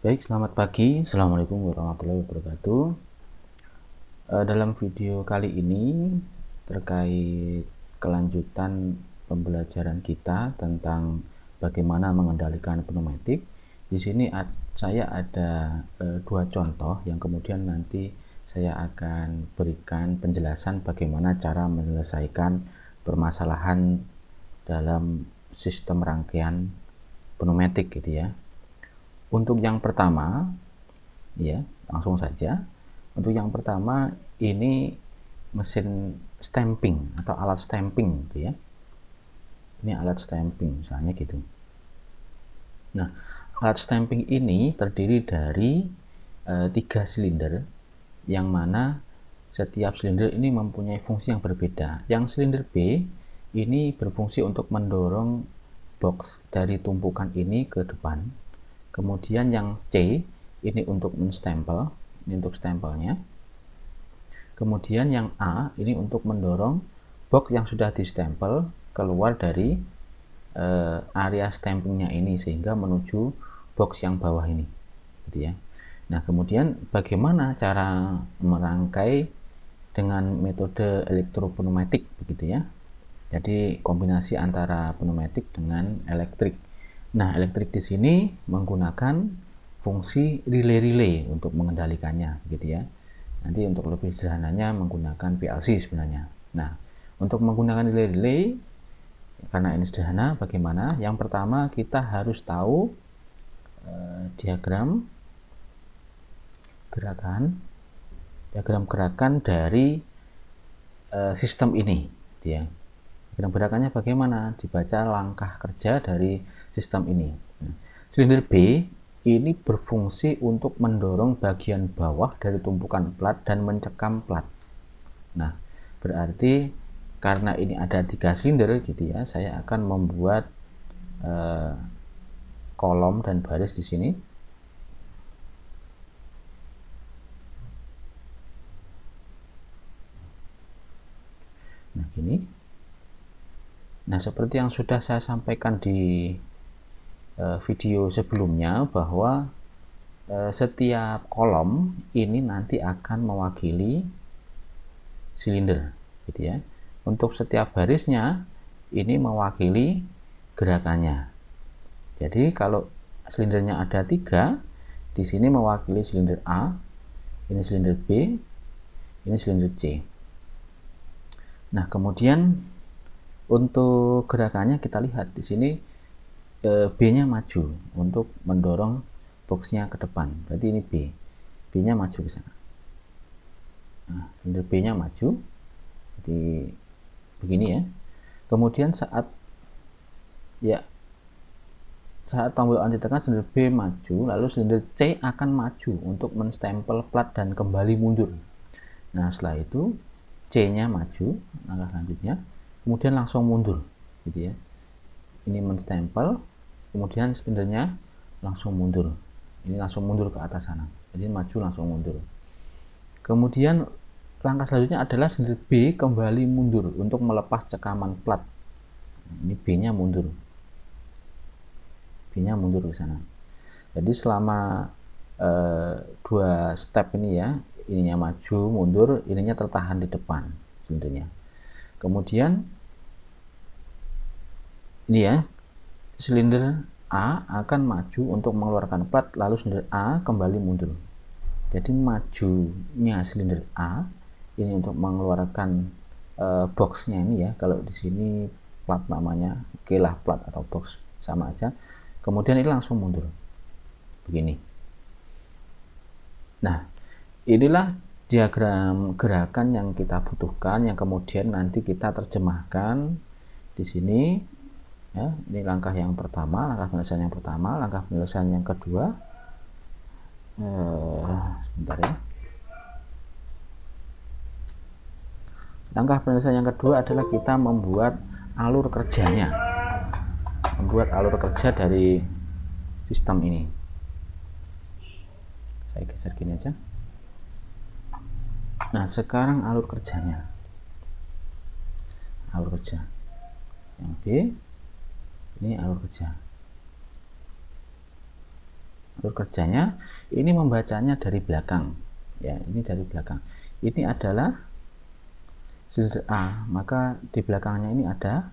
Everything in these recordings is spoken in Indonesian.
Baik, selamat pagi. Assalamualaikum warahmatullahi wabarakatuh. Dalam video kali ini terkait kelanjutan pembelajaran kita tentang bagaimana mengendalikan pneumatik. Di sini saya ada dua contoh yang kemudian nanti saya akan berikan penjelasan bagaimana cara menyelesaikan permasalahan dalam sistem rangkaian pneumatik gitu ya. Untuk yang pertama, ya, langsung saja. Untuk yang pertama ini mesin stamping atau alat stamping gitu ya. Ini alat stamping misalnya gitu. Nah, alat stamping ini terdiri dari 3 silinder yang mana setiap silinder ini mempunyai fungsi yang berbeda. Yang silinder B ini berfungsi untuk mendorong box dari tumpukan ini ke depan. Kemudian yang C ini untuk menstempel, ini untuk stempelnya. Kemudian yang A ini untuk mendorong box yang sudah distempel keluar dari area stampingnya ini sehingga menuju box yang bawah ini, gitu ya. Nah, kemudian bagaimana cara merangkai dengan metode elektropneumatik, begitu ya. Jadi kombinasi antara pneumatik dengan elektrik. Nah, elektrik di sini menggunakan fungsi relay untuk mengendalikannya, gitu ya. Nanti untuk lebih sederhananya menggunakan PLC sebenarnya. Nah, untuk menggunakan relay, karena ini sederhana, bagaimana? Yang pertama kita harus tahu diagram gerakan dari sistem ini, gitu ya. Diagram gerakannya bagaimana? Dibaca langkah kerja dari sistem ini. Silinder B ini berfungsi untuk mendorong bagian bawah dari tumpukan plat dan mencekam plat. Nah, berarti karena ini ada 3 silinder gitu ya, saya akan membuat kolom dan baris di sini. Nah, gini. Nah, seperti yang sudah saya sampaikan di video sebelumnya bahwa setiap kolom ini nanti akan mewakili silinder, gitu ya. Untuk setiap barisnya ini mewakili gerakannya. Jadi kalau silindernya ada 3, di sini mewakili silinder A, ini silinder B, ini silinder C. Nah, kemudian untuk gerakannya kita lihat di sini B-nya maju untuk mendorong boxnya ke depan. Berarti ini B. B-nya maju ke sana. Nah, silinder B-nya maju. Jadi begini ya. Kemudian saat tombol on ditekan, silinder B maju, lalu silinder C akan maju untuk menstempel plat dan kembali mundur. Nah, setelah itu C-nya maju, langkah selanjutnya, kemudian langsung mundur, gitu ya. Ini menstempel, kemudian silindernya langsung mundur. Ini langsung mundur ke atas sana. Jadi maju langsung mundur. Kemudian langkah selanjutnya adalah silinder B kembali mundur untuk melepas cekaman plat. Ini B-nya mundur. B-nya mundur ke sana. Jadi selama 2 step ini ya, ininya maju, mundur, ininya tertahan di depan silindernya. Kemudian ini ya, silinder A akan maju untuk mengeluarkan plat, lalu silinder A kembali mundur. Jadi majunya silinder A ini untuk mengeluarkan boxnya ini ya. Kalau di sini plat namanya, oke lah, plat atau box sama aja. Kemudian ini langsung mundur. Begini. Nah, inilah diagram gerakan yang kita butuhkan, yang kemudian nanti kita terjemahkan di sini. Ya, ini langkah yang pertama, langkah penyelesaian yang pertama, langkah penyelesaian yang kedua. Sebentar ya. Langkah penyelesaian yang kedua adalah kita membuat alur kerjanya, membuat alur kerja dari sistem ini. Saya geser gini aja. Nah, sekarang alur kerjanya, alur kerja yang B ini alur kerja. alur kerjanya ini membacanya dari belakang ya, ini dari belakang. Ini adalah silinder A, maka di belakangnya ini ada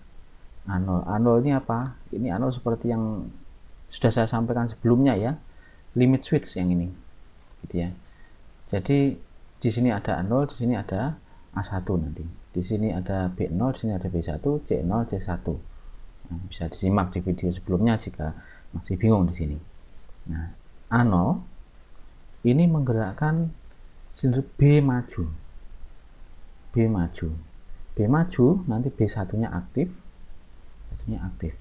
anol. Anol ini apa? Ini anol seperti yang sudah saya sampaikan sebelumnya ya, limit switch yang ini gitu ya. Jadi di sini ada A0, di sini ada A1 nanti. Di sini ada B0, di sini ada B1, C0, C1. Nah, bisa disimak di video sebelumnya jika masih bingung di sini. Nah, A0 ini menggerakkan silinder B maju. B maju. B maju, nanti B1-nya aktif. B1-nya aktif.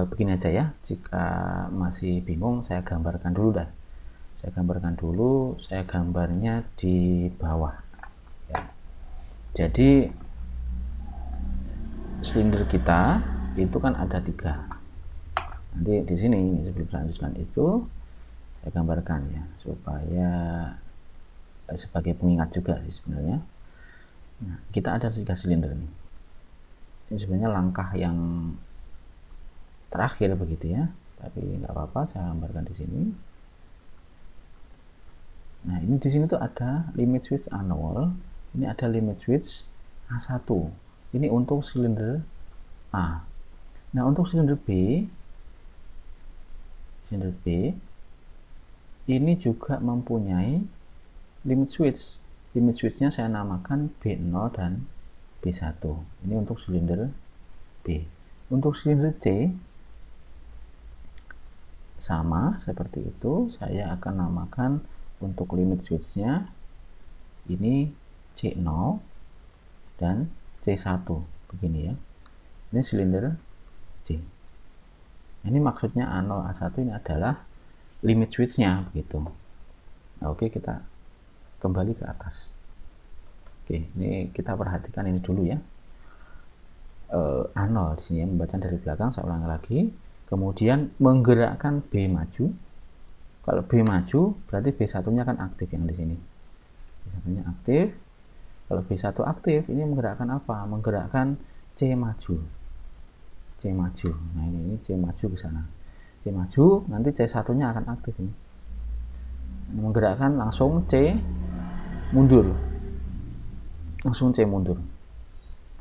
Begini aja ya, jika masih bingung saya gambarkan dulu dah. Saya gambarnya di bawah ya. Jadi silinder kita itu kan ada 3. Nanti di sini sebelum saya lanjutkan itu saya gambarkan ya, supaya sebagai pengingat juga sih sebenarnya. Nah, kita ada 3 silinder nih. Ini sebenarnya langkah yang terakhir begitu ya, tapi nggak apa-apa, saya gambarkan di sini. Nah, ini di sini tuh ada limit switch A0, ini ada limit switch A1. Ini untuk silinder A. Nah, untuk silinder B ini juga mempunyai limit switch. Limit switchnya saya namakan B0 dan B1. Ini untuk silinder B. Untuk silinder C sama seperti itu, saya akan namakan untuk limit switchnya ini C0 dan C1 begini ya. Ini silinder C. Ini maksudnya A0 A1 ini adalah limit switchnya begitu. Nah, oke, kita kembali ke atas. Oke, ini kita perhatikan ini dulu ya. A0 di sini ya, membaca dari belakang, saya ulangi lagi. Kemudian menggerakkan B maju. Kalau B maju berarti B1-nya kan aktif yang di sini. B1-nya aktif. Kalau B1 aktif, ini menggerakkan apa? Menggerakkan C maju. C maju. Nah, ini C maju ke sana. C maju, nanti C1-nya akan aktif ini. Menggerakkan langsung C mundur. Langsung C mundur.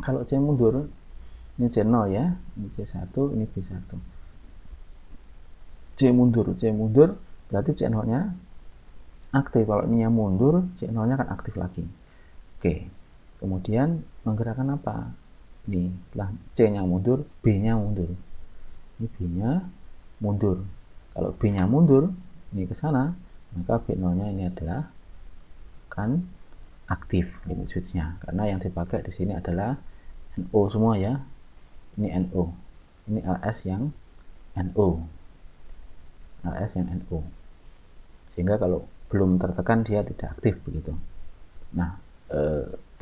Kalau C mundur, ini C0 ya, ini C1, ini B1. C mundur berarti C0-nya aktif. Kalau ininya mundur, C0-nya akan aktif lagi. Oke, kemudian menggerakkan apa? Ini setelah C-nya mundur, B-nya mundur. Ini B-nya mundur. Kalau B-nya mundur, ini ke sana, maka B0-nya ini adalah kan aktif limit switch-nya. Karena yang dipakai di sini adalah NO semua ya. Ini NO. Ini LS yang NO. LS yang NO. Sehingga kalau belum tertekan dia tidak aktif begitu. Nah,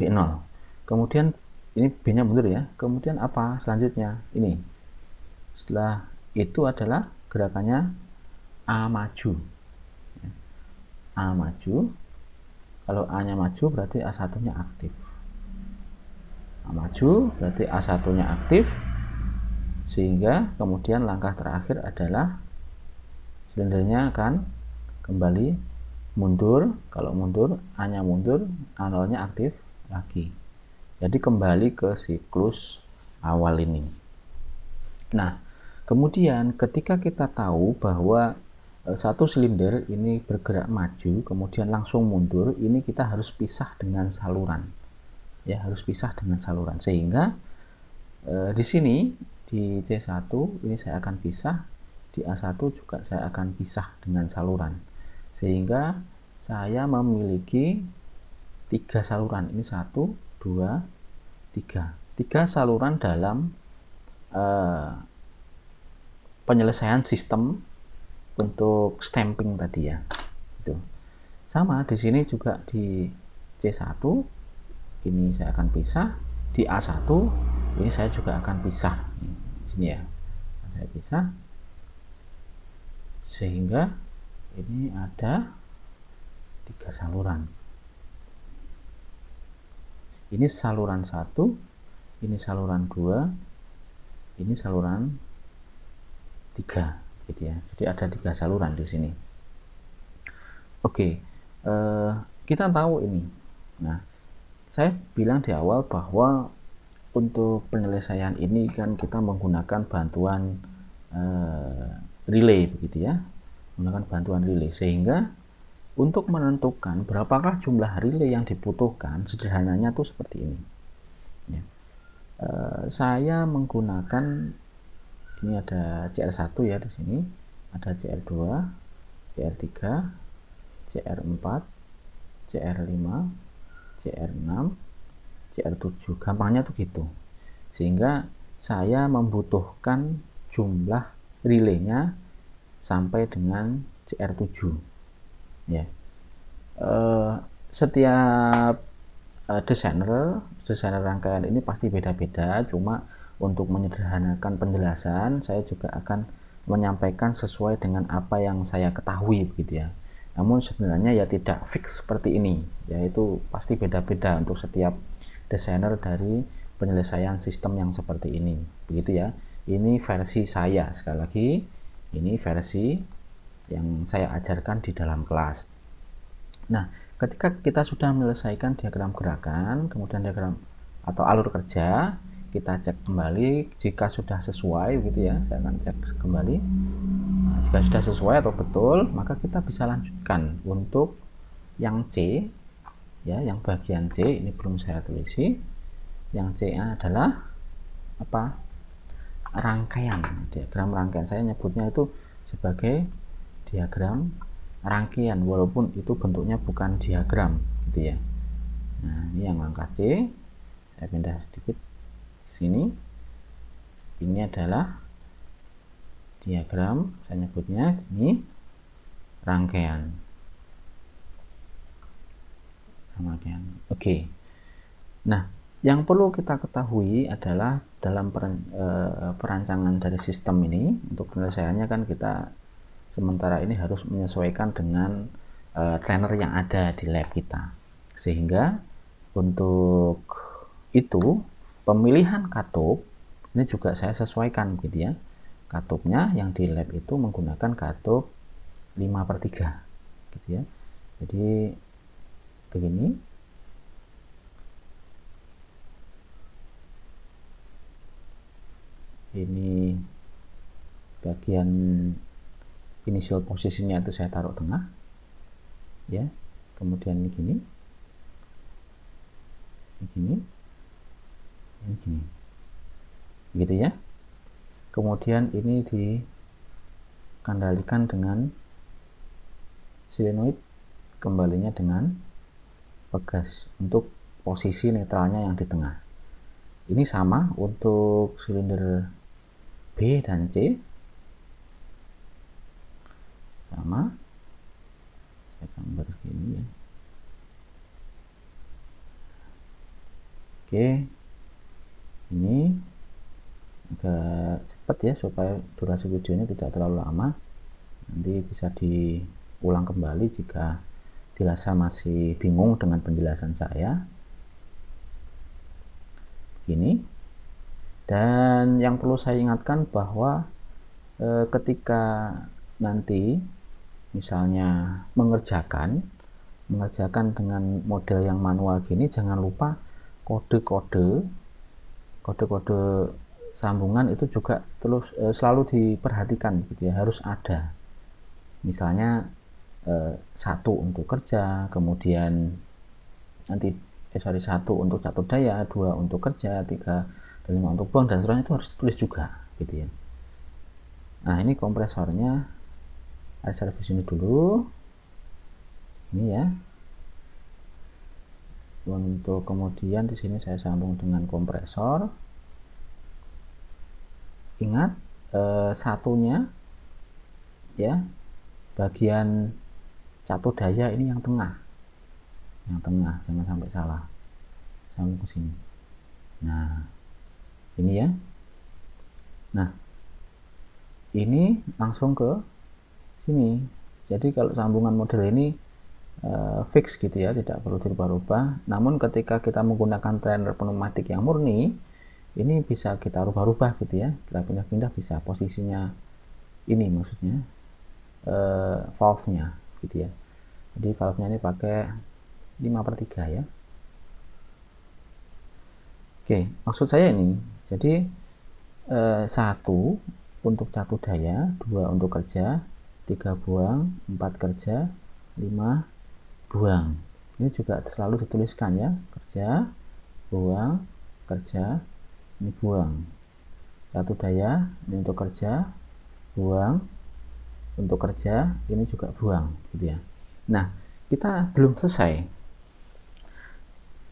B0. Kemudian ini B-nya mundur ya. Kemudian apa selanjutnya? Ini. Setelah itu adalah gerakannya A maju. A maju. Kalau A-nya maju berarti A1-nya aktif. A maju berarti A1-nya aktif. Sehingga kemudian langkah terakhir adalah silindernya akan kembali mundur. Kalau mundur, A-nya mundur, A0-nya aktif lagi. Jadi kembali ke siklus awal ini. Nah, kemudian ketika kita tahu bahwa satu silinder ini bergerak maju, kemudian langsung mundur, ini kita harus pisah dengan saluran. Ya, harus pisah dengan saluran. Sehingga di sini di C1 ini saya akan pisah, di A1 juga saya akan pisah dengan saluran. Sehingga saya memiliki 3 saluran. Ini 1, 2, 3. 3 saluran dalam penyelesaian sistem untuk stamping tadi ya. Itu. Sama di sini juga di C1 ini saya akan pisah, di A1 ini saya juga akan pisah. Di sini ya. Saya pisah sehingga ini ada 3 saluran. Ini saluran 1, ini saluran 2, ini saluran 3. gitu ya. Jadi ada 3 saluran di sini. Oke, kita tahu ini. Nah, saya bilang di awal bahwa untuk penyelesaian ini kan kita menggunakan bantuan relay begitu ya, menggunakan bantuan relay, sehingga untuk menentukan berapakah jumlah relay yang dibutuhkan, sederhananya tuh seperti ini ya. Saya menggunakan, ini ada CR1 ya, di sini ada CR2, CR3, CR4, CR5, CR6, CR7, gampangnya tuh gitu. Sehingga saya membutuhkan jumlah relaynya sampai dengan CR7 ya. Setiap desainer rangkaian ini pasti beda-beda, cuma untuk menyederhanakan penjelasan saya juga akan menyampaikan sesuai dengan apa yang saya ketahui begitu ya. Namun sebenarnya ya tidak fix seperti ini, yaitu pasti beda-beda untuk setiap desainer dari penyelesaian sistem yang seperti ini begitu ya. Ini versi saya, sekali lagi ini versi yang saya ajarkan di dalam kelas. Nah, ketika kita sudah menyelesaikan diagram gerakan, kemudian diagram atau alur kerja, kita cek kembali jika sudah sesuai gitu ya. Saya akan cek kembali. Nah, jika sudah sesuai atau betul, maka kita bisa lanjutkan untuk yang C ya, yang bagian C ini belum saya tulisi. Yang C adalah apa? Rangkaian, diagram rangkaian. Saya nyebutnya itu sebagai diagram rangkaian walaupun itu bentuknya bukan diagram gitu ya. Nah, ini yang langkah C. Saya pindah sedikit ke sini. Ini adalah diagram, saya nyebutnya ini rangkaian. Oke. Nah, yang perlu kita ketahui adalah dalam perancangan dari sistem ini, untuk penyelesaiannya kan kita sementara ini harus menyesuaikan dengan trainer yang ada di lab kita, sehingga untuk itu pemilihan katup ini juga saya sesuaikan gitu ya. Katupnya yang di lab itu menggunakan katup 5/3 gitu ya. Jadi begini. Ini bagian initial posisinya itu saya taruh tengah ya, kemudian ini gini, ini gini gitu ya. Kemudian ini dikendalikan dengan solenoid, kembalinya dengan pegas untuk posisi netralnya yang di tengah. Ini sama untuk silinder B dan C, sama, saya gambar gini ya. Oke, ini agak cepat ya supaya durasi videonya tidak terlalu lama. Nanti bisa diulang kembali jika dirasa masih bingung dengan penjelasan saya. Begini. Dan yang perlu saya ingatkan bahwa ketika nanti misalnya mengerjakan dengan model yang manual gini, jangan lupa kode-kode sambungan itu juga terus selalu diperhatikan gitu ya, harus ada. Misalnya 1 untuk kerja, kemudian nanti 1 untuk catur daya, 2 untuk kerja, 3 dan 5 untuk buang, dan seterusnya itu harus tulis juga gitu ya. Nah, ini kompresornya saya servis ini dulu, ini ya. Untuk kemudian di sini saya sambung dengan kompresor. Ingat satunya ya, bagian catur daya ini yang tengah, jangan sampai salah, sambung ke sini. Nah, ini ya. Nah, ini langsung ke sini. Jadi kalau sambungan model ini fix gitu ya, tidak perlu dirubah-rubah. Namun ketika kita menggunakan trainer pneumatik yang murni, ini bisa kita rubah-rubah gitu ya, kita pindah-pindah bisa posisinya ini maksudnya valve-nya gitu ya. Jadi valve-nya ini pakai 5/3 ya. Oke, maksud saya ini, jadi 1 untuk catu daya, 2 untuk kerja, 3 buang, 4 kerja, 5 buang. Ini juga selalu dituliskan ya, kerja, buang, kerja, ini buang. Catu daya, ini untuk kerja, buang, untuk kerja, ini juga buang gitu ya. Nah, kita belum selesai.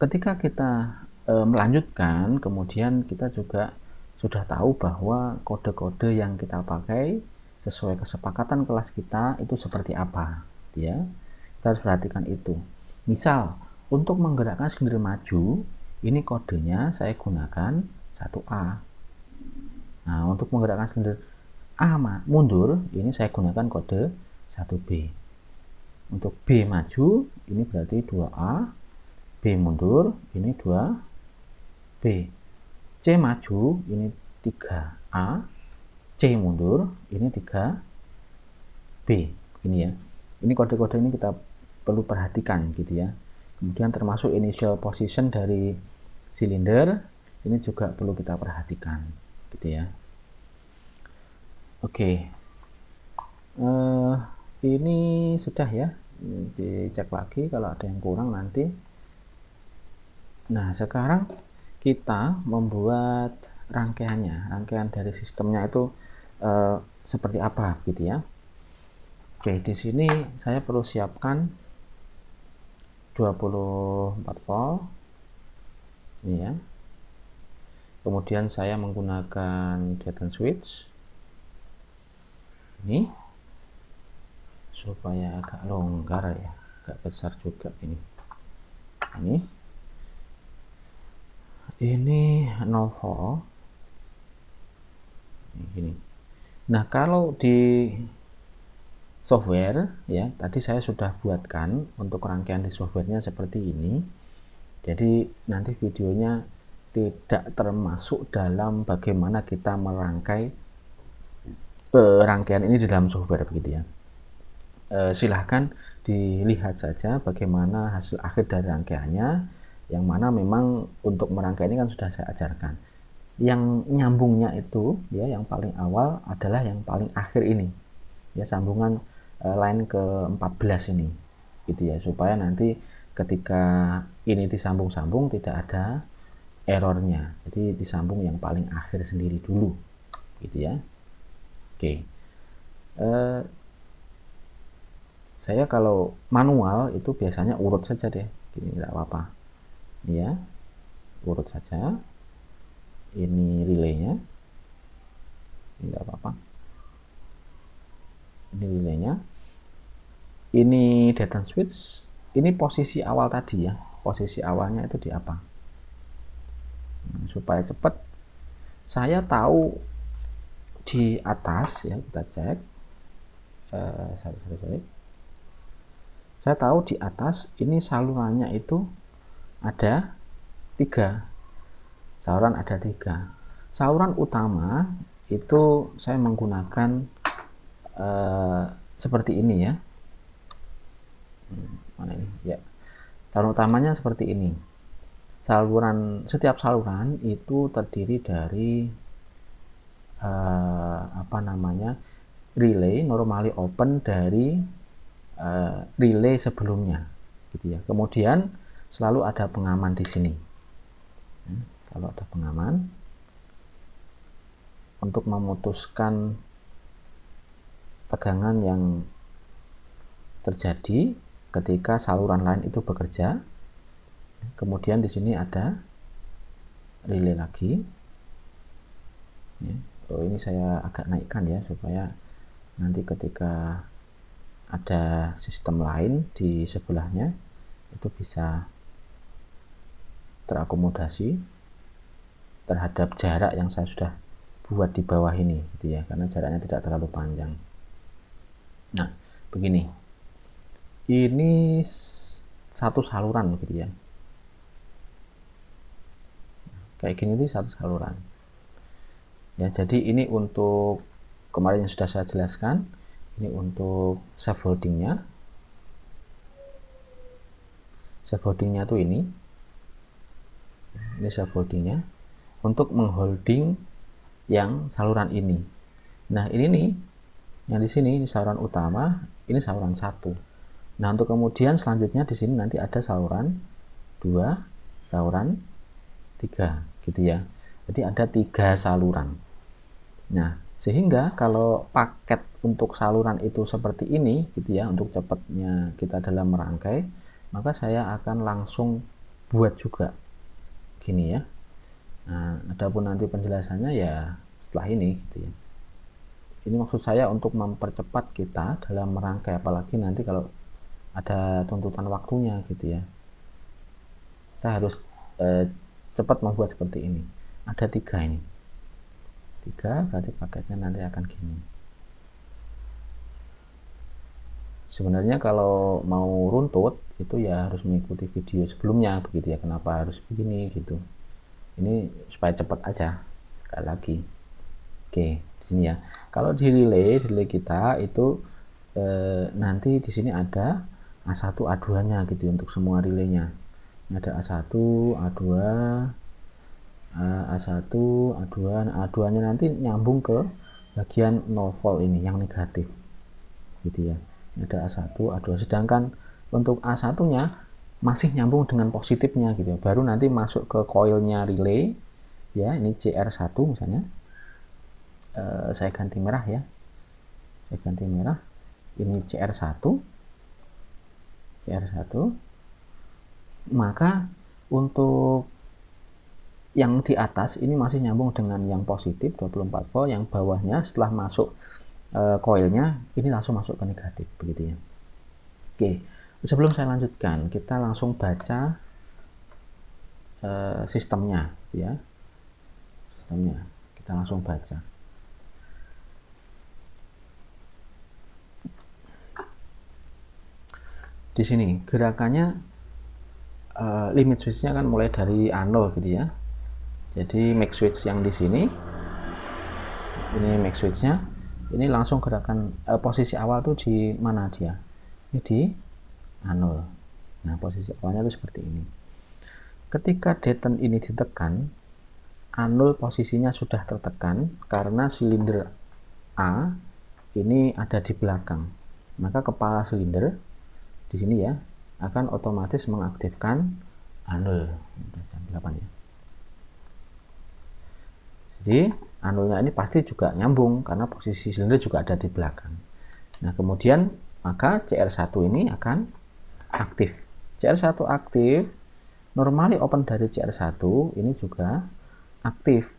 Ketika kita melanjutkan, kemudian kita juga sudah tahu bahwa kode-kode yang kita pakai sesuai kesepakatan kelas kita itu seperti apa, ya. Kita harus perhatikan itu. Misal, untuk menggerakkan silinder maju, ini kodenya saya gunakan 1A. Nah, untuk menggerakkan silinder A mundur, ini saya gunakan kode 1B. Untuk B maju, ini berarti 2A. B mundur, ini 2B. C maju, ini 3A. C mundur, ini 3B. Ini ya. Ini kode-kode ini kita perlu perhatikan gitu ya. Kemudian termasuk initial position dari silinder, ini juga perlu kita perhatikan gitu ya. Oke. Ini sudah ya. Dicek lagi kalau ada yang kurang nanti. Nah, sekarang kita membuat rangkaiannya. Rangkaian dari sistemnya itu seperti apa gitu ya. Oke, di sini saya perlu siapkan 24 volt. Ini ya. Kemudian saya menggunakan dead switch. Ini supaya agak longgar ya, agak besar juga ini. Ini 0 volt. Ini. Nah, kalau di software ya, tadi saya sudah buatkan untuk rangkaian di softwarenya seperti ini. Jadi nanti videonya tidak termasuk dalam bagaimana kita merangkai rangkaian ini di dalam software begitu ya. Silahkan dilihat saja bagaimana hasil akhir dari rangkaiannya, yang mana memang untuk merangkai ini kan sudah saya ajarkan. Yang nyambungnya itu ya, yang paling awal adalah yang paling akhir ini ya, sambungan line ke-14 ini gitu ya, supaya nanti ketika ini disambung-sambung tidak ada errornya. Jadi disambung yang paling akhir sendiri dulu gitu ya. Oke. Saya kalau manual itu biasanya urut saja deh, gini tidak apa-apa ya, urut saja. Ini relaynya, ini tidak apa-apa, ini relaynya, ini data switch, ini posisi awal tadi ya, posisi awalnya itu di apa. Supaya cepat saya tahu di atas ya, kita cek. Saya tahu di atas ini salurannya itu ada 3. Saluran ada 3. Saluran utama itu saya menggunakan seperti ini ya. Mana ini ya. Saluran utamanya seperti ini. Setiap saluran itu terdiri dari relay normally open dari relay sebelumnya gitu ya. Kemudian selalu ada pengaman di sini. Kalau ada pengaman untuk memutuskan tegangan yang terjadi ketika saluran lain itu bekerja. Kemudian di sini ada relay lagi. Ini saya agak naikkan ya, supaya nanti ketika ada sistem lain di sebelahnya itu bisa terakomodasi terhadap jarak yang saya sudah buat di bawah ini gitu ya, karena jaraknya tidak terlalu panjang. Nah, begini, ini satu saluran gitu ya, kayak gini itu satu saluran ya. Jadi ini untuk kemarin yang sudah saya jelaskan. Ini untuk scaffoldingnya. Scaffoldingnya tuh ini scaffoldingnya untuk mengholding yang saluran ini. Nah ini nih, yang di sini ini saluran utama, ini saluran 1. Nah untuk kemudian selanjutnya di sini nanti ada saluran 2, saluran 3, gitu ya. Jadi ada 3 saluran. Nah sehingga kalau paket untuk saluran itu seperti ini, gitu ya, untuk cepatnya kita dalam merangkai, maka saya akan langsung buat juga gini ya. Nah adapun nanti penjelasannya ya setelah ini, gitu ya. Ini maksud saya untuk mempercepat kita dalam merangkai, apalagi nanti kalau ada tuntutan waktunya, gitu ya. Kita harus cepat membuat seperti ini. Ada 3 ini. 3 berarti paketnya nanti akan gini. Sebenarnya kalau mau runtut itu ya harus mengikuti video sebelumnya, begitu ya. Kenapa harus begini gitu. Ini supaya cepat aja. Sekali lagi. Oke, di sini ya. Kalau di relay kita itu nanti di sini ada A1 A2-nya gitu untuk semua relaynya. Ini ada A1, A2, A1, A2. Nah, A2-nya nanti nyambung ke bagian 0 volt ini yang negatif. Gitu ya. Ini ada A1, A2. Sedangkan untuk A1-nya masih nyambung dengan positifnya gitu ya. Baru nanti masuk ke coilnya relay. Ya, ini CR1 misalnya. Saya ganti merah ya. Saya ganti merah. Ini CR1. CR1. Maka untuk yang di atas ini masih nyambung dengan yang positif 24 volt, yang bawahnya setelah masuk koilnya ini langsung masuk ke negatif, begitu ya. Oke, sebelum saya lanjutkan kita langsung baca sistemnya ya. Sistemnya kita langsung baca. Di sini gerakannya limit switch-nya kan mulai dari A0 gitu ya. Jadi max switch yang di sini ini max switch-nya, ini langsung gerakan posisi awal tuh di mana dia? Ini di A0. Nah, posisi awalnya tuh seperti ini. Ketika deten ini ditekan, A0 posisinya sudah tertekan karena silinder A ini ada di belakang. Maka kepala silinder di sini ya akan otomatis mengaktifkan A0. Jam 8 ya. Jadi A0-nya ini pasti juga nyambung karena posisi silinder juga ada di belakang. Nah, kemudian maka CR1 ini akan aktif. CR1 aktif, normally open dari CR1 ini juga aktif.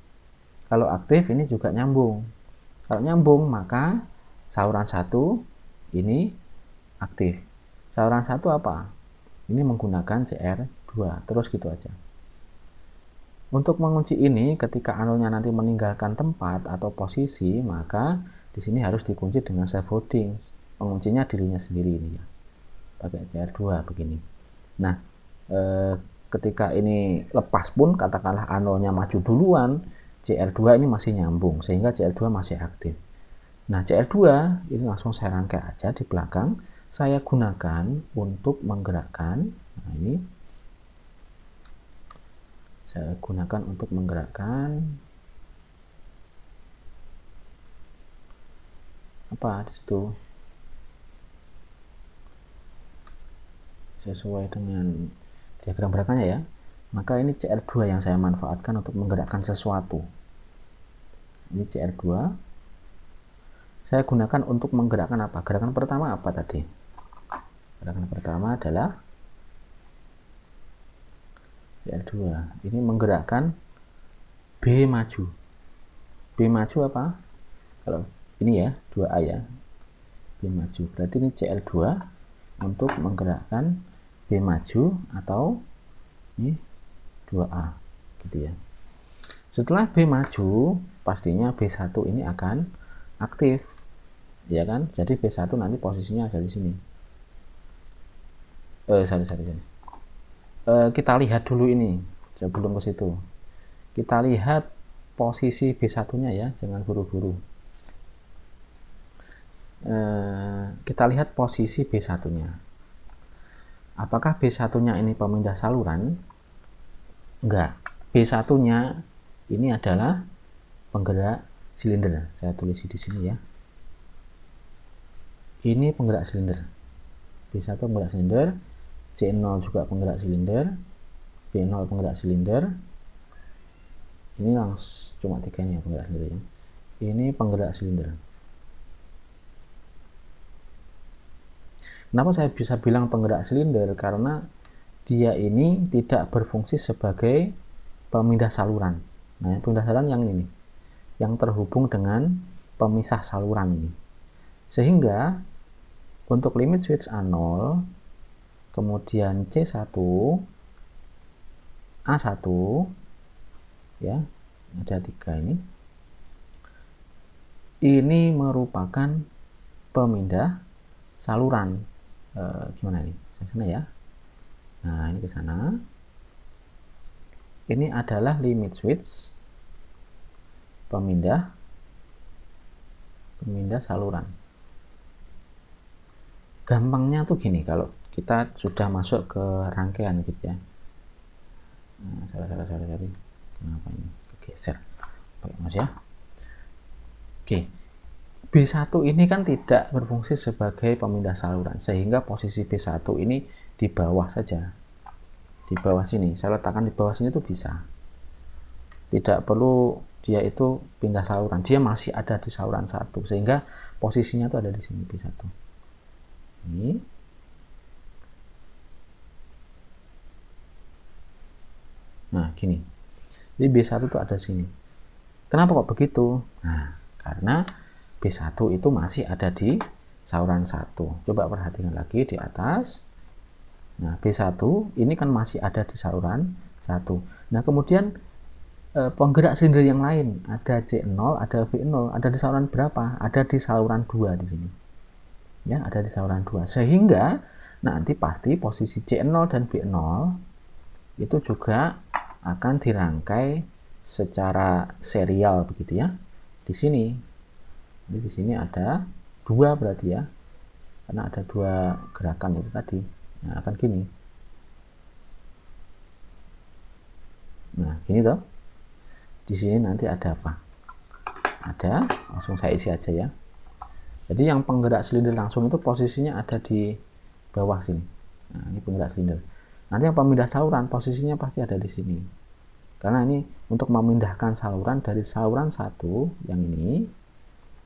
Kalau aktif ini juga nyambung. Kalau nyambung maka saluran 1 ini aktif. Saluran 1 apa? Ini menggunakan CR2, terus gitu aja. Untuk mengunci ini, ketika A0-nya nanti meninggalkan tempat atau posisi, maka di sini harus dikunci dengan scaffolding. Penguncinya dirinya sendiri ini ya. Pakai CR2 begini. Nah, ketika ini lepas pun, katakanlah A0-nya maju duluan, CR2 ini masih nyambung, sehingga CR2 masih aktif. Nah, CR2 ini langsung saya rangkai aja di belakang. Saya gunakan untuk menggerakkan. Nah, ini saya gunakan untuk menggerakkan apa di situ sesuai dengan diagram gerakannya ya. Maka ini CR2 yang saya manfaatkan untuk menggerakkan sesuatu. Ini CR2 saya gunakan untuk menggerakkan apa? Gerakan pertama apa tadi? Gerakan pertama adalah CR2. Ini menggerakkan B maju. B maju apa? Kalau ini ya, 2A ya. B maju. Berarti ini CL2 untuk menggerakkan B maju atau ini 2A gitu ya. Setelah B maju, pastinya B1 ini akan aktif. Ya kan? Jadi B1 nanti posisinya ada di sini. Kita lihat dulu ini sebelum ke situ. Kita lihat posisi B1-nya ya, jangan buru-buru. kita lihat posisi B1-nya. Apakah B1-nya ini pemindah saluran? Enggak. B1-nya ini adalah penggerak silinder. Saya tulis di sini ya. Ini penggerak silinder. B1 penggerak silinder, C0 juga penggerak silinder, B0 penggerak silinder. Ini langsung cuma 3 nya penggerak silinder ya. Ini penggerak silinder. Kenapa saya bisa bilang penggerak silinder? Karena dia ini tidak berfungsi sebagai pemindah saluran. Nah, pemindah saluran yang ini, yang terhubung dengan pemisah saluran ini. Sehingga untuk limit switch A0, kemudian C1, A1, ya, ada 3 ini. Ini merupakan pemindah saluran. Gimana ini? Sana ya. Nah, ini ke sana. Ini adalah limit switch pemindah saluran. Gampangnya tuh gini, kalau kita sudah masuk ke rangkaian gitu ya. Nah, sorry. Kenapa ini kegeser? Pakai mouse ya. Oke. B1 ini kan tidak berfungsi sebagai pemindah saluran, sehingga posisi B1 ini di bawah saja. Di bawah sini, saya letakkan di bawah sini itu bisa. Tidak perlu dia itu pindah saluran, dia masih ada di saluran 1, sehingga posisinya itu ada di sini B1. Ini. Nah, gini. Jadi B1 itu ada sini. Kenapa kok begitu? Nah, karena B1 itu masih ada di saluran 1. Coba perhatikan lagi di atas. Nah, B1 ini kan masih ada di saluran 1. Nah, kemudian penggerak silinder yang lain, ada C0, ada B0, ada di saluran berapa? Ada di saluran 2 di sini. Ya, ada di saluran 2. Sehingga nanti pasti posisi C0 dan B0 itu juga akan dirangkai secara serial begitu ya. Di sini. Jadi di sini ada 2 berarti ya. Karena ada 2 gerakan itu tadi. Nah, akan gini. Nah, gini toh. Di sini nanti ada apa? Ada, langsung saya isi aja ya. Jadi yang penggerak silinder langsung itu posisinya ada di bawah sini. Nah, ini penggerak silinder. Nanti yang pemindah saluran posisinya pasti ada di sini. Karena ini untuk memindahkan saluran dari saluran 1 yang ini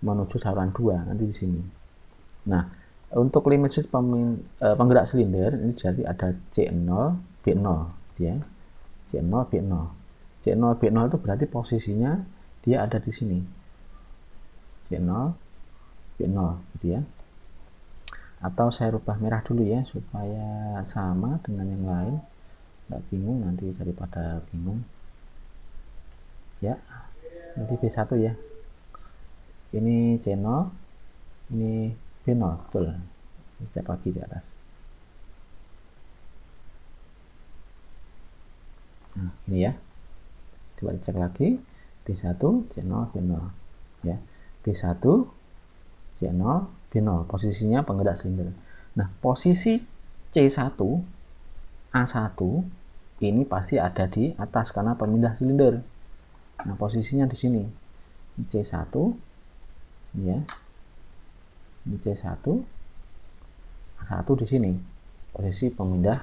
menuju saluran 2 nanti di sini. Nah, untuk limit switch penggerak silinder ini jadi ada C0, B0 ya. C0, B0. C0, B0 itu berarti posisinya dia ada di sini. C0, B0 gitu ya. Atau saya rubah merah dulu ya supaya sama dengan yang lain. Nggak bingung nanti daripada bingung. Ya. Nanti B1 ya. Ini C0, ini B0, betul. Cek lagi di atas. Nah, ini ya. Coba dicek lagi. B1, C0, B0. Ya. B1, C0, B0. Posisinya penggerak silinder. Nah, posisi C1, A1 ini pasti ada di atas karena pemindah silinder. Nah, posisinya di sini. C1 ya. Ini C1, A1 di sini. Posisi pemindah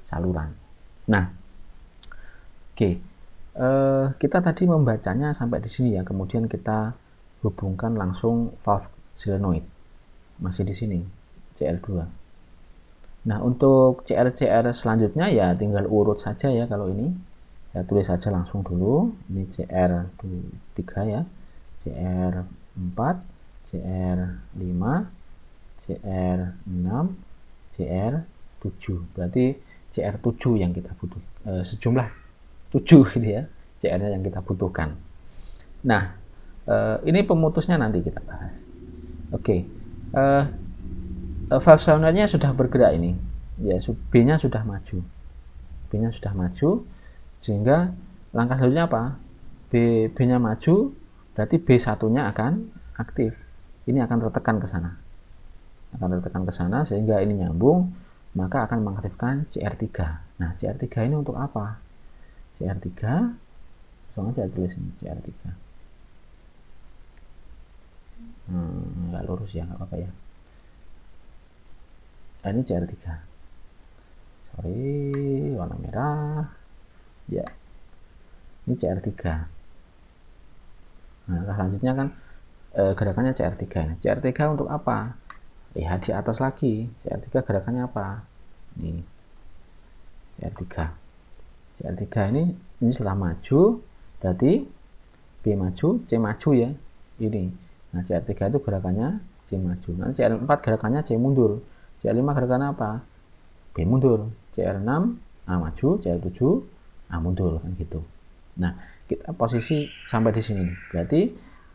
saluran. Nah, oke. Kita tadi membacanya sampai di sini ya. Kemudian kita hubungkan langsung valve solenoid. Masih di sini, CR2. Nah, untuk CR selanjutnya ya tinggal urut saja ya kalau ini. Ya tulis saja langsung dulu. Ini CR3 ya. CR4, CR5, CR6, CR7. Berarti CR7 yang kita butuh. Sejumlah 7 gitu ya. CR-nya yang kita butuhkan. Nah, ini pemutusnya nanti kita bahas. Oke. Valve solenoidnya sudah bergerak ini. Ya, B-nya sudah maju. B-nya sudah maju sehingga langkah selanjutnya apa? B-nya maju, berarti B1-nya akan aktif. Ini akan tertekan ke sana. akan tertekan ke sana sehingga ini nyambung, maka akan mengaktifkan CR3. Nah, CR3 ini untuk apa? CR3 langsung aja tulis ini CR3. Nggak lurus ya, nggak apa-apa ya. Nah, ini CR3. Sorry, warna merah. Ya, ini CR3. Nah, selanjutnya kan gerakannya CR3. Nah, CR3 untuk apa? Lihat di atas lagi. CR3 gerakannya apa? Ini CR3. CR3 ini setelah maju, berarti B maju, C maju ya. Ini. Nah, CR3 itu gerakannya C maju. Nanti CR4 gerakannya C mundur. CR5 gerakannya apa? B mundur. CR6 A maju, CR7 A mundur, kan gitu. Nah, kita posisi sampai di sini nih. Berarti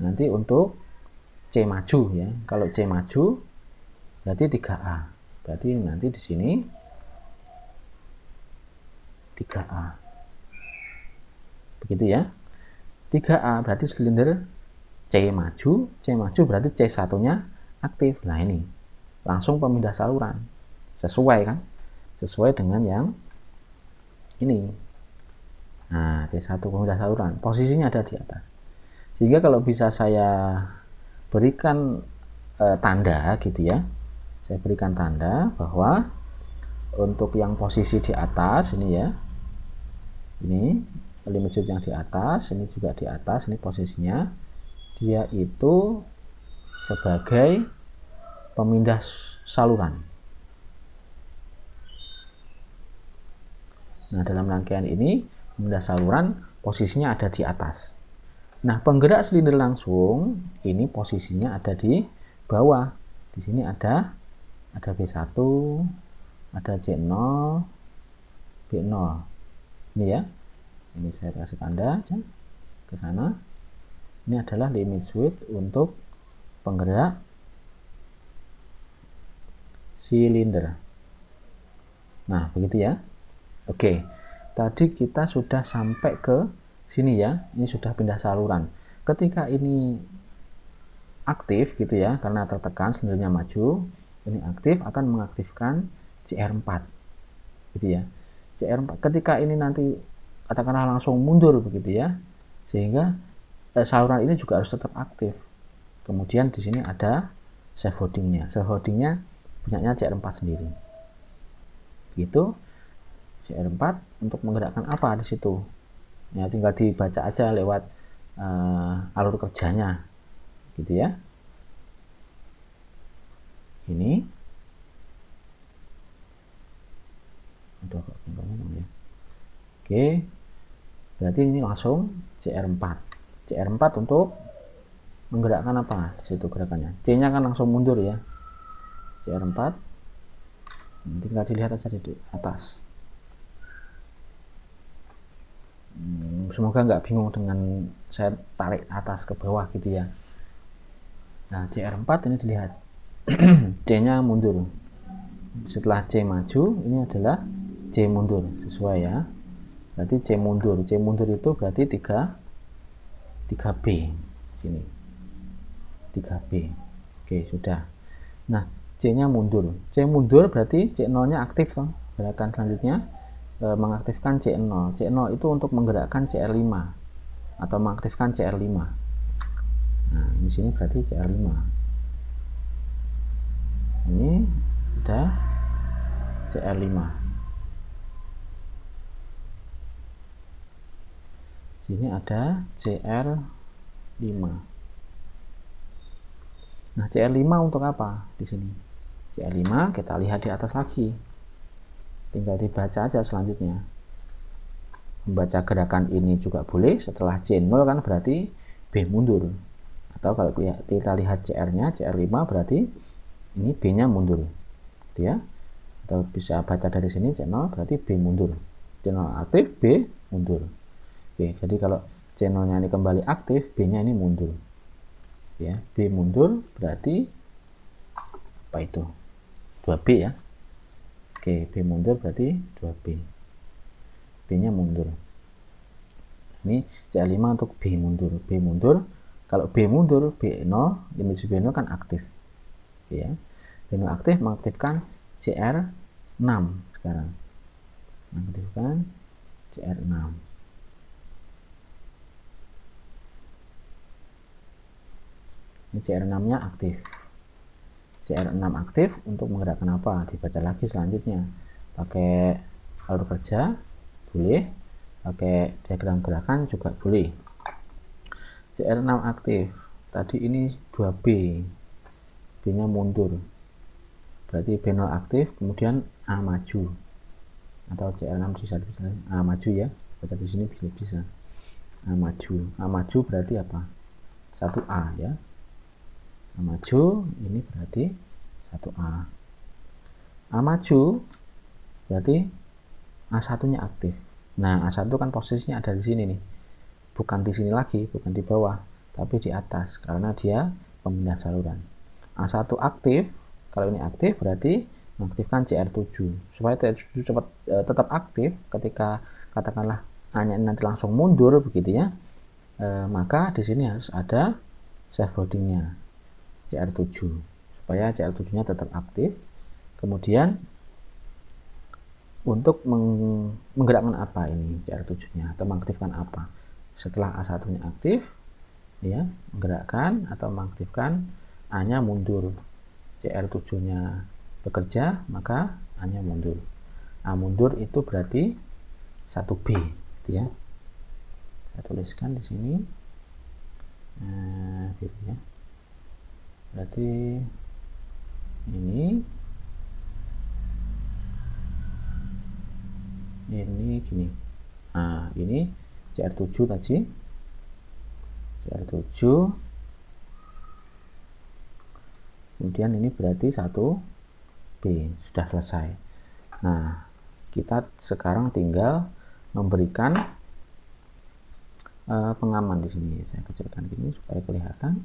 nanti untuk C maju ya. Kalau C maju berarti 3A. Berarti nanti di sini 3A. Begitu ya. 3A berarti silinder C maju berarti C1-nya aktif. Nah, ini langsung pemindah saluran. Sesuai kan? Sesuai dengan yang ini. Nah, C1 pemindah saluran. Posisinya ada di atas. Sehingga kalau bisa saya berikan tanda gitu ya. Saya berikan tanda bahwa untuk yang posisi di atas ini ya. Ini limit switch yang di atas, ini juga di atas, ini posisinya. Dia itu sebagai pemindah saluran. Nah, dalam rangkaian ini pemindah saluran posisinya ada di atas. Nah, penggerak silinder langsung ini posisinya ada di bawah. Di sini ada B1, ada C0, B0. Ini ya. Ini saya kasih tanda aja ke sana. Ini adalah limit switch untuk penggerak silinder. Nah, begitu ya. Oke. Tadi kita sudah sampai ke sini ya. Ini sudah pindah saluran. Ketika ini aktif gitu ya, karena tertekan silindernya maju, ini aktif akan mengaktifkan CR4. Gitu ya. CR4 ketika ini nanti katakanlah langsung mundur begitu ya, sehingga saluran ini juga harus tetap aktif. Kemudian di sini ada self holdingnya. Self holdingnya punyanya CR4 sendiri. Gitu. CR4 untuk menggerakkan apa di situ? Ya tinggal dibaca aja lewat alur kerjanya, gitu ya. Ini. Aduh, kok ya. Oke. Berarti ini langsung CR4. CR4 untuk menggerakkan apa? Di situ gerakannya. C-nya kan langsung mundur ya. CR4. Tinggal dilihat aja di atas. Semoga nggak bingung dengan saya tarik atas ke bawah gitu ya. Nah, CR4 ini dilihat. C-nya mundur. Setelah C maju, ini adalah C mundur. Sesuai ya. Berarti C mundur. C mundur itu berarti 3B. Sini. 3B. Oke, sudah. Nah, C-nya mundur. C mundur berarti C0-nya aktif toh. Gerakan selanjutnya mengaktifkan C0. C0 itu untuk menggerakkan CR5 atau mengaktifkan CR5. Nah, di sini berarti CR5. Ini udah CR5. Sini ada CR5. Nah, CR5 untuk apa di sini? CR5 kita lihat di atas lagi. Tinggal dibaca aja selanjutnya. Membaca gerakan ini juga boleh. Setelah C0 kan berarti B mundur. Atau kalau kita lihat CR-nya, CR5 berarti ini B-nya mundur. Gitu ya. Atau bisa baca dari sini C0 berarti B mundur. C0 aktif, B mundur. Oke, jadi kalau C0-nya ini kembali aktif, B-nya ini mundur. Ya, B mundur berarti apa itu? 2B ya. Oke, B mundur berarti 2B. B-nya mundur. Ini CR5 untuk B mundur. B mundur. Kalau B mundur, B0, limit B0 kan aktif. Ya. Beno aktif mengaktifkan CR6 sekarang. Mengaktifkan CR6. Ini CR6-nya aktif. CR6 aktif untuk menggerakkan apa? Dibaca lagi selanjutnya. Pakai alur kerja boleh, pakai diagram gerakan juga boleh. CR6 aktif. Tadi ini 2B. B-nya mundur. Berarti B0 aktif, kemudian A maju. Atau CR6 bisa A maju ya. Baca di sini bisa. A maju. A maju berarti apa? 1A ya. A maju ini berarti 1A. A maju berarti A1-nya aktif. Nah, A1 kan posisinya ada di sini nih. Bukan di sini lagi, bukan di bawah, tapi di atas karena dia pemindah saluran. A1 aktif, kalau ini aktif berarti mengaktifkan CR7. Supaya CR7 tetap aktif ketika katakanlah A-nya nanti langsung mundur begitu ya. Maka di sini harus ada safe holdingnya CR7 supaya CR7-nya tetap aktif. Kemudian untuk menggerakkan apa ini CR7-nya atau mengaktifkan apa? Setelah A1-nya aktif ya, menggerakkan atau mengaktifkan A-nya mundur. CR7-nya bekerja, maka A-nya mundur. A mundur itu berarti 1B gitu ya. Saya tuliskan di sini. Nah, gitu ya. Berarti ini gini. Nah, ini CR7 tadi. CR7. Kemudian ini berarti 1B. Sudah selesai. Nah, kita sekarang tinggal memberikan pengaman di sini. Saya kecilkan gini supaya kelihatan.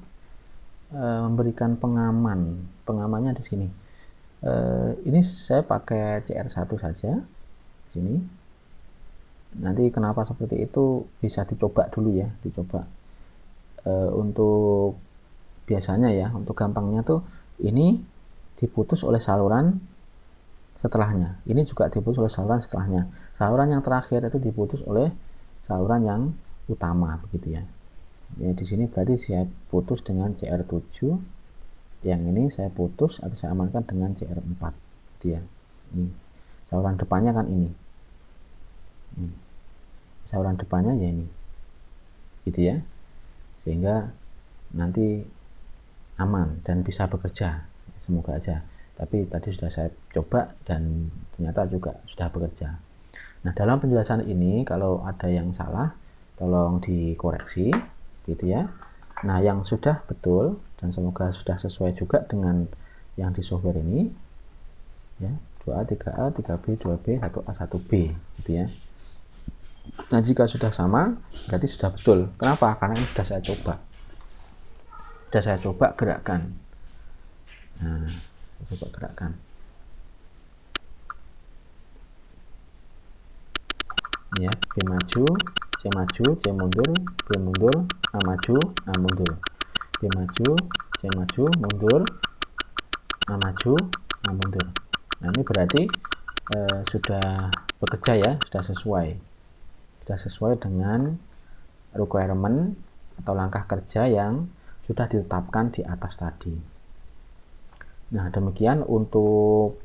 Memberikan pengaman. Pengamannya di sini. Ini saya pakai CR1 saja. Sini. Nanti kenapa seperti itu bisa dicoba dulu ya, dicoba. Untuk biasanya ya, untuk gampangnya tuh ini diputus oleh saluran setelahnya. Ini juga diputus oleh saluran setelahnya. Saluran yang terakhir itu diputus oleh saluran yang utama begitu ya. Ya di sini berarti saya putus dengan CR7. Yang ini saya putus atau saya amankan dengan CR4 gitu ya. Ini saluran depannya kan ini. Saluran depannya ya ini. Gitu ya. Sehingga nanti aman dan bisa bekerja. Semoga aja. Tapi tadi sudah saya coba dan ternyata juga sudah bekerja. Nah, dalam penjelasan ini kalau ada yang salah tolong dikoreksi gitu ya. Nah, yang sudah betul dan semoga sudah sesuai juga dengan yang di software ini ya, 2A, 3A, 3B, 2B, 1A, 1B gitu ya. Nah, jika sudah sama berarti sudah betul. Kenapa? Karena ini sudah saya coba. Sudah saya coba gerakkan. Nah, coba gerakkan. Ya, B maju, C maju, C mundur, B mundur, A maju, A mundur. B maju, C maju, mundur, A maju, A mundur. Nah, ini berarti sudah bekerja ya, sudah sesuai. Sudah sesuai dengan requirement atau langkah kerja yang sudah ditetapkan di atas tadi. Nah, demikian untuk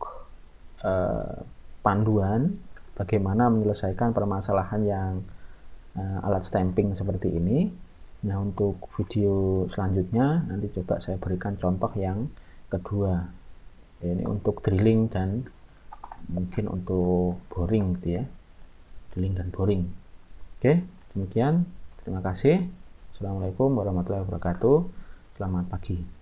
panduan bagaimana menyelesaikan permasalahan yang alat stamping seperti ini. Nah, untuk video selanjutnya nanti coba saya berikan contoh yang kedua. Ini untuk drilling dan mungkin untuk boring gitu ya. Drilling dan boring. Oke, demikian. Terima kasih. Assalamualaikum warahmatullahi wabarakatuh. Selamat pagi.